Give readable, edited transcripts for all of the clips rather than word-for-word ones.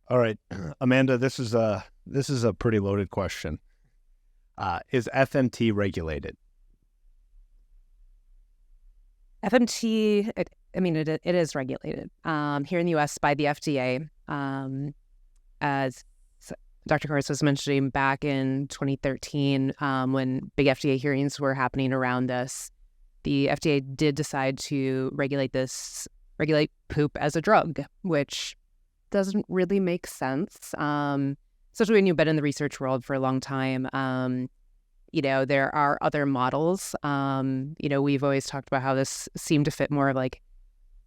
All right, Amanda, this is a pretty loaded question. Is FMT regulated? FMT, it is regulated here in the U.S. by the FDA. As Dr. Corris was mentioning, back in 2013, when big FDA hearings were happening around this, the FDA did decide to regulate poop as a drug, which doesn't really make sense, especially when you've been in the research world for a long time. There are other models. We've always talked about how this seemed to fit more of like,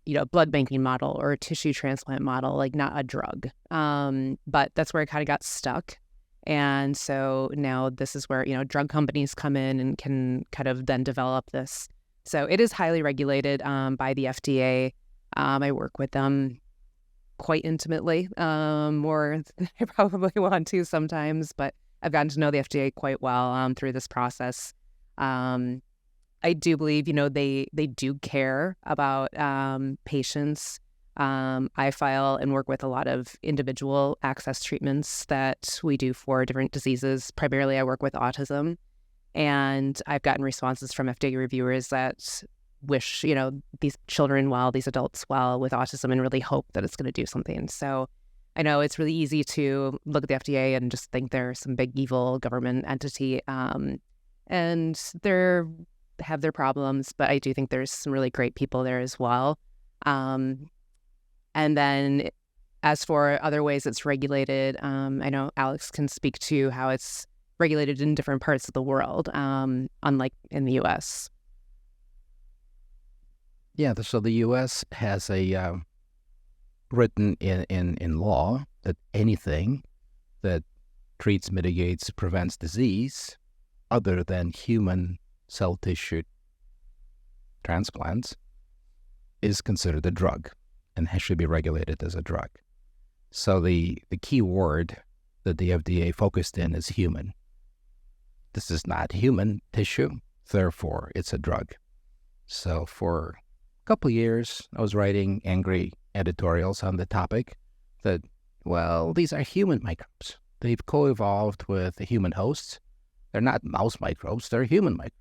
a blood banking model or a tissue transplant model, like not a drug. But that's where it kind of got stuck. And so now this is where, drug companies come in and can kind of then develop this. So it is highly regulated by the FDA. I work with them quite intimately, more than I probably want to sometimes, but I've gotten to know the FDA quite well through this process. I do believe, they do care about patients. I file and work with a lot of individual access treatments that we do for different diseases. Primarily, I work with autism, and I've gotten responses from FDA reviewers that wish, these children well, these adults well with autism, and really hope that it's going to do something. So I know it's really easy to look at the FDA and just think they're some big evil government entity, and they have their problems, but I do think there's some really great people there as well. And then as for other ways it's regulated, I know Alex can speak to how it's regulated in different parts of the world, unlike in the U.S. Yeah, so the U.S. has a written in law that anything that treats, mitigates, prevents disease other than human cell tissue transplants is considered a drug and should be regulated as a drug. So the key word that the FDA focused in is human. This is not human tissue, therefore it's a drug. So for a couple of years, I was writing angry editorials on the topic that, well, these are human microbes. They've co-evolved with the human hosts. They're not mouse microbes, they're human microbes.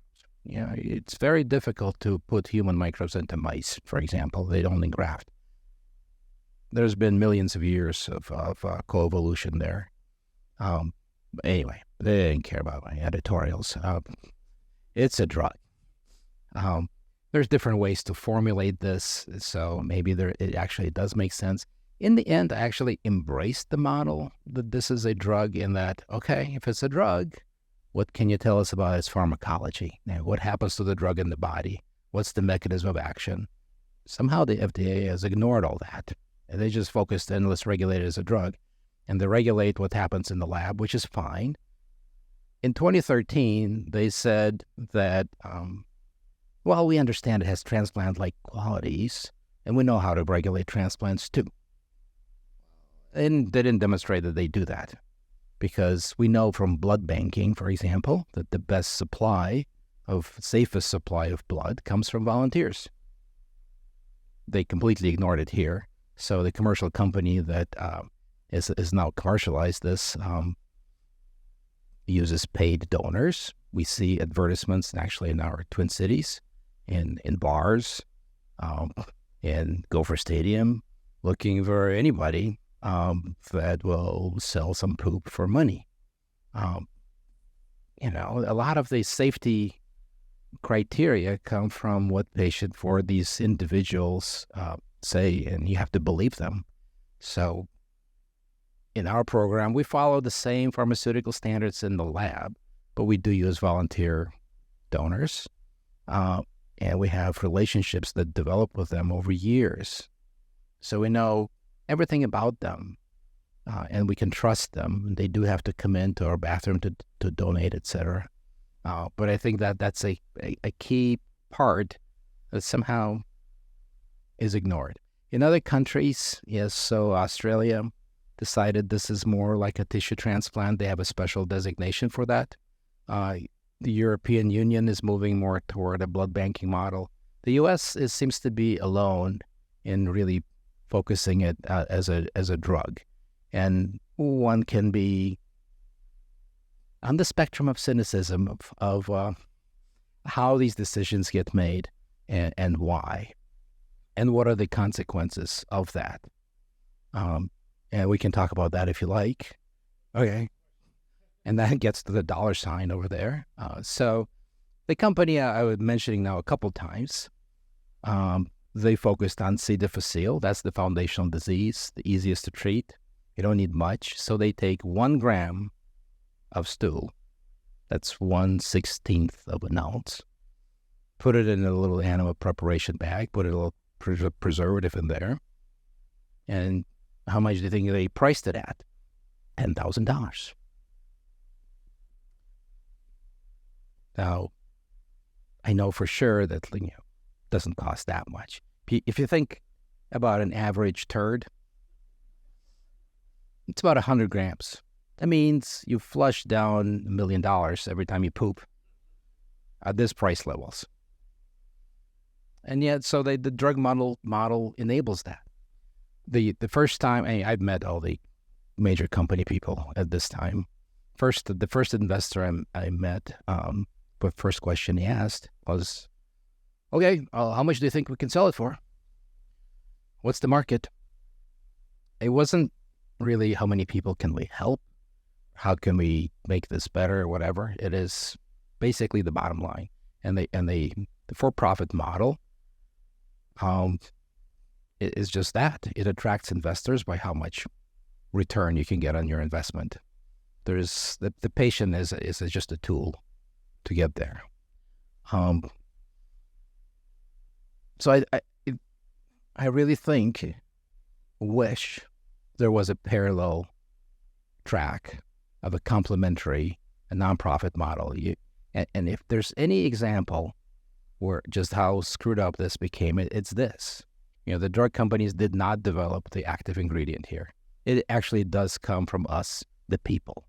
It's very difficult to put human microbes into mice, for example. They don't engraft. There's been millions of years of coevolution there. Anyway, they didn't care about my editorials. It's a drug. There's different ways to formulate this, so maybe it actually does make sense. In the end, I actually embraced the model that this is a drug in that, okay, if it's a drug, what can you tell us about its pharmacology? Now, what happens to the drug in the body? What's the mechanism of action? Somehow the FDA has ignored all that. And they just focused in, let's regulate it as a drug. And they regulate what happens in the lab, which is fine. In 2013, they said that, well, we understand it has transplant-like qualities, and we know how to regulate transplants too. And they didn't demonstrate that they do that, because we know from blood banking, for example, that the best supply safest supply of blood comes from volunteers. They completely ignored it here. So the commercial company that is now commercialized this uses paid donors. We see advertisements actually in our Twin Cities, in bars, in Gopher Stadium, looking for anybody that will sell some poop for money. A lot of the safety criteria come from what for these individuals say, and you have to believe them. So in our program, we follow the same pharmaceutical standards in the lab, but we do use volunteer donors, and we have relationships that develop with them over years. So we know everything about them, and we can trust them. They do have to come into our bathroom to donate, etc. But I think that's a key part that somehow is ignored. In other countries, yes, so Australia decided this is more like a tissue transplant. They have a special designation for that. The European Union is moving more toward a blood banking model. The U.S. seems to be alone in really focusing it as a drug. And one can be on the spectrum of cynicism of how these decisions get made and why, and what are the consequences of that. And we can talk about that if you like. Okay. And that gets to the dollar sign over there. So the company I was mentioning now a couple times, they focused on C. difficile. That's the foundational disease, the easiest to treat. You don't need much. So they take 1 gram of stool. That's 1/16 of an ounce. Put it in a little animal preparation bag. Put a little preservative in there. And how much do you think they priced it at? $10,000. Now, I know for sure that doesn't cost that much. If you think about an average turd, it's about 100 grams. That means you flush down $1 million every time you poop at this price levels. And yet, so the drug model enables that. The first time, I've met all the major company people at this time. The first investor I met, the first question he asked was, okay, how much do you think we can sell it for? What's the market? It wasn't really how many people can we help, how can we make this better or whatever. It is basically the bottom line. And the for-profit model it is just that. It attracts investors by how much return you can get on your investment. There's the patient is just a tool to get there. So I really wish there was a parallel track of a complementary, a nonprofit model. And if there's any example where just how screwed up this became, it's this. The drug companies did not develop the active ingredient here. It actually does come from us, the people.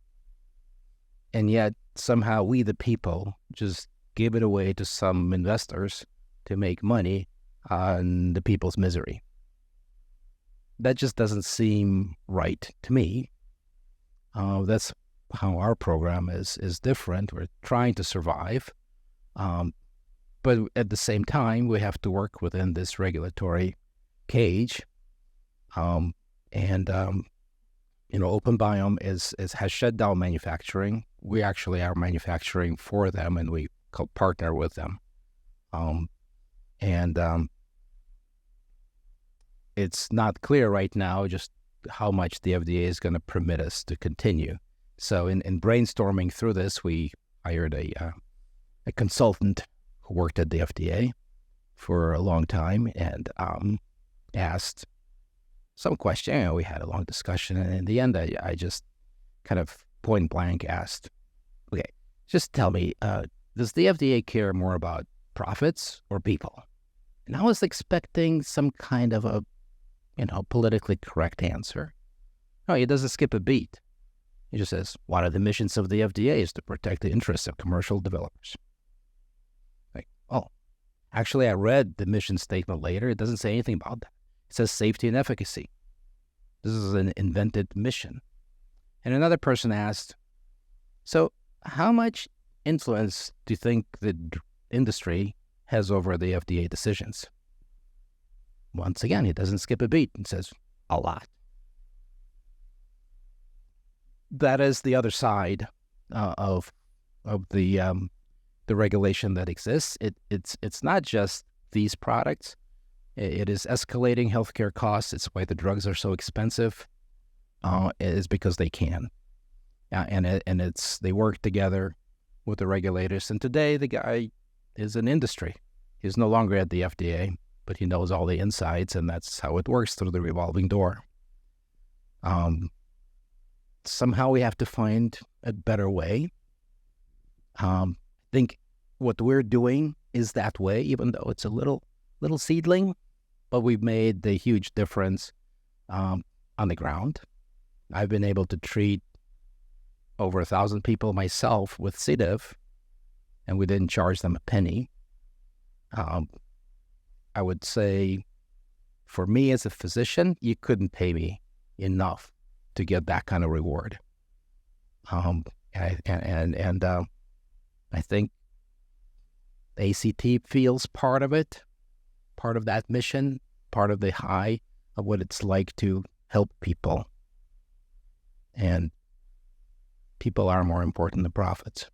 And yet somehow we, the people, just give it away to some investors to make money on the people's misery. That just doesn't seem right to me. That's how our program is different. We're trying to survive. But at the same time, we have to work within this regulatory cage. Open Biome has shut down manufacturing. We actually are manufacturing for them, and we partner with them. It's not clear right now just how much the FDA is going to permit us to continue. So in brainstorming through this, we hired a consultant who worked at the FDA for a long time and asked some question. We had a long discussion, and in the end, I just kind of point blank asked, okay, just tell me, does the FDA care more about profits or people? And I was expecting some kind of a, politically correct answer. No, he doesn't skip a beat. He just says, one of the missions of the FDA is to protect the interests of commercial developers. Like, oh, actually, I read the mission statement later. It doesn't say anything about that. It says safety and efficacy. This is an invented mission. And another person asked, so how much influence do you think the industry has over the FDA decisions? Once again, he doesn't skip a beat and says, a lot. That is the other side of the regulation that exists. It's not just these products. It is escalating healthcare costs. It's why the drugs are so expensive. It is because they can, and they work together with the regulators. And today, the guy is in industry. He's no longer at the FDA, but he knows all the insides, and that's how it works through the revolving door. Somehow we have to find a better way. I think what we're doing is that way, even though it's a little seedling, but we've made the huge difference on the ground. I've been able to treat over 1,000 people myself with C. diff, and we didn't charge them a penny. I would say, for me as a physician, you couldn't pay me enough to get that kind of reward. I think ACT feels part of it, part of that mission, part of the high of what it's like to help people. And people are more important than profits.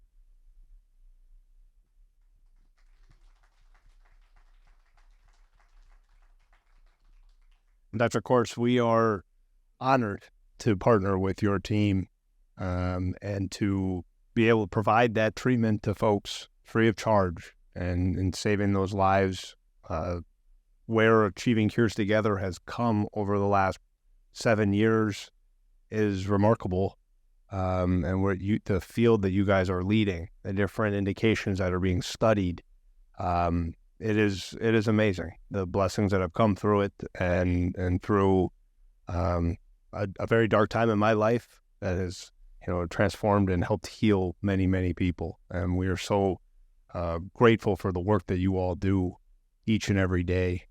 Dr. Kortz, we are honored to partner with your team and to be able to provide that treatment to folks free of charge and saving those lives. Where Achieving Cures Together has come over the last 7 years is remarkable. And where the field that you guys are leading, the different indications that are being studied, it is amazing, the blessings that have come through it and through a very dark time in my life that has transformed and helped heal many, many people. And we are so grateful for the work that you all do each and every day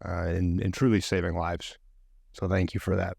in truly saving lives. So thank you for that.